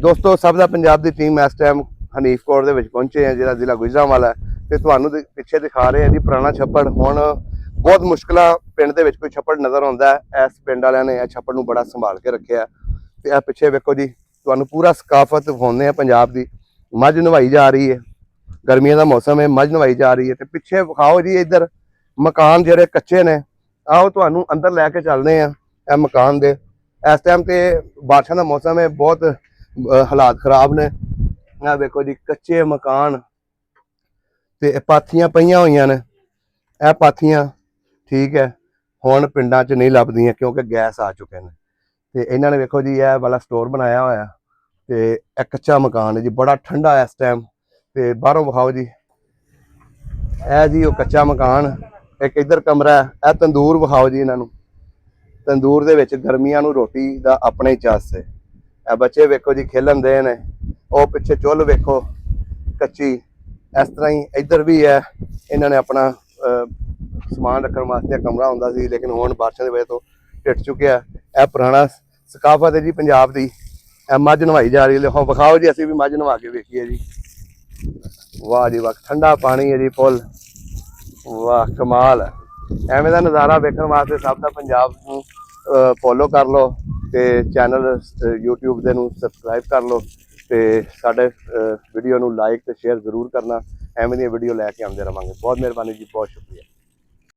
ਦੋਸਤੋ ਸਭ ਦਾ ਪੰਜਾਬ ਦੀ ਟੀਮ ਇਸ ਟਾਈਮ ਹਨੀਫਕੋਟ ਦੇ ਵਿੱਚ ਪਹੁੰਚੇ ਆ, ਜਿਹੜਾ ਜ਼ਿਲ੍ਹਾ ਗੁਜਰਾਂਵਾਲਾ ਹੈ, ਤੇ ਤੁਹਾਨੂੰ ਪਿੱਛੇ ਦਿਖਾ ਰਹੇ ਆ ਜੀ ਪੁਰਾਣਾ ਛੱਪੜ। ਹੁਣ ਬਹੁਤ ਮੁਸ਼ਕਲਾਂ ਪਿੰਡ ਦੇ ਵਿੱਚ ਕੋਈ ਛੱਪੜ ਨਜ਼ਰ ਆਉਂਦਾ ਹੈ। ਇਸ ਪਿੰਡ ਵਾਲਿਆਂ ਨੇ ਇਹ ਛੱਪੜ ਨੂੰ ਬੜਾ ਸੰਭਾਲ ਕੇ ਰੱਖਿਆ ਤੇ ਇਹ ਪਿੱਛੇ ਵੇਖੋ ਜੀ, ਤੁਹਾਨੂੰ ਪੂਰਾ ਸਕਾਫਤ ਵਿਖਾਉਂਦੇ ਆ ਪੰਜਾਬ ਦੀ। ਮੱਝ ਨਵਾਈ ਜਾ ਰਹੀ ਹੈ, ਗਰਮੀਆਂ ਦਾ ਮੌਸਮ ਹੈ, ਮੱਝ ਨਵਾਈ ਜਾ ਰਹੀ ਹੈ। ਤੇ ਪਿੱਛੇ ਵਿਖਾਓ ਜੀ ਇੱਧਰ ਮਕਾਨ ਜਿਹੜੇ ਕੱਚੇ ਨੇ, ਆਓ ਤੁਹਾਨੂੰ ਅੰਦਰ ਲੈ ਕੇ ਚੱਲਦੇ ਆ ਇਹ ਮਕਾਨ ਦੇ। ਇਸ ਟਾਈਮ ਤੇ ਬਾਰਿਸ਼ਾਂ ਦਾ ਮੌਸਮ ਹੈ, ਬਹੁਤ ਹਾਲਾਤ ਖਰਾਬ ਨੇ। ਆ ਵੇਖੋ ਜੀ ਕੱਚੇ ਮਕਾਨ ਤੇ ਪਾਥੀਆਂ ਪਈਆਂ ਹੋਈਆਂ ਨੇ। ਇਹ ਪਾਥੀਆਂ ਠੀਕ ਹੈ ਹੁਣ ਪਿੰਡਾਂ 'ਚ ਨਹੀਂ ਲੱਭਦੀਆਂ ਕਿਉਂਕਿ ਗੈਸ ਆ ਚੁੱਕੇ ਨੇ। ਤੇ ਇਹਨਾਂ ਨੇ ਵੇਖੋ ਜੀ ਇਹ ਵਾਲਾ ਸਟੋਰ ਬਣਾਇਆ ਹੋਇਆ ਤੇ ਇਹ ਕੱਚਾ ਮਕਾਨ ਹੈ ਜੀ, ਬੜਾ ਠੰਡਾ ਇਸ ਟਾਈਮ। ਤੇ ਬਾਹਰੋਂ ਵਿਖਾਓ ਜੀ, ਇਹ ਜੀ ਉਹ ਕੱਚਾ ਮਕਾਨ। ਇੱਕ ਇੱਧਰ ਕਮਰਾ ਹੈ, ਇਹ ਤੰਦੂਰ ਵਿਖਾਓ ਜੀ ਇਹਨਾਂ ਨੂੰ। ਤੰਦੂਰ ਦੇ ਵਿੱਚ ਗਰਮੀਆਂ ਨੂੰ ਰੋਟੀ ਦਾ ਆਪਣਾ ਹੀ ਚਾਸ ਹੈ। ਇਹ ਬੱਚੇ ਵੇਖੋ ਜੀ ਖੇਲਣ ਦੇ ਨੇ, ਉਹ ਪਿੱਛੇ ਚੁੱਲ੍ਹ ਵੇਖੋ ਕੱਚੀ। ਇਸ ਤਰ੍ਹਾਂ ਹੀ ਇੱਧਰ ਵੀ ਹੈ, ਇਹਨਾਂ ਨੇ ਆਪਣਾ ਸਮਾਨ ਰੱਖਣ ਵਾਸਤੇ ਕਮਰਾ ਹੁੰਦਾ ਸੀ, ਲੇਕਿਨ ਹੁਣ ਬਾਰਿਸ਼ਾਂ ਦੀ ਵਜ੍ਹਾ ਤੋਂ ਟੁੱਟ ਚੁੱਕਿਆ। ਇਹ ਪੁਰਾਣਾ ਸਕਾਫਤ ਹੈ ਜੀ ਪੰਜਾਬ ਦੀ। ਇਹ ਮੱਝ ਨਵਾਈ ਜਾ ਰਹੀ ਹੈ, ਲਿਖੋ ਵਿਖਾਓ ਜੀ, ਅਸੀਂ ਵੀ ਮੱਝ ਨਵਾ ਕੇ ਵੇਖੀਏ ਜੀ। ਵਾਹ ਜੀ ਵਾਹ, ਠੰਡਾ ਪਾਣੀ ਹੈ ਜੀ ਫੁੱਲ, ਵਾਹ ਕਮਾਲ ਹੈ। ਐਵੇਂ ਦਾ ਨਜ਼ਾਰਾ ਵੇਖਣ ਵਾਸਤੇ ਸਭ ਦਾ ਪੰਜਾਬ ਨੂੰ ਫੋਲੋ ਕਰ ਲਓ ਤੇ ਚੈਨਲ YouTube ਦੇ ਨੂੰ ਸਬਸਕ੍ਰਾਈਬ ਕਰ ਲਓ ਤੇ ਸਾਡੇ ਵੀਡੀਓ ਨੂੰ ਲਾਈਕ ਤੇ ਸ਼ੇਅਰ ਜ਼ਰੂਰ ਕਰਨਾ। ਐਵੇਂ ਦੀਆਂ ਵੀਡੀਓ ਲੈ ਕੇ ਆਉਂਦੇ ਰਵਾਂਗੇ। ਬਹੁਤ ਮਿਹਰਬਾਨੀ ਜੀ, ਬਹੁਤ ਸ਼ੁਕਰੀਆ।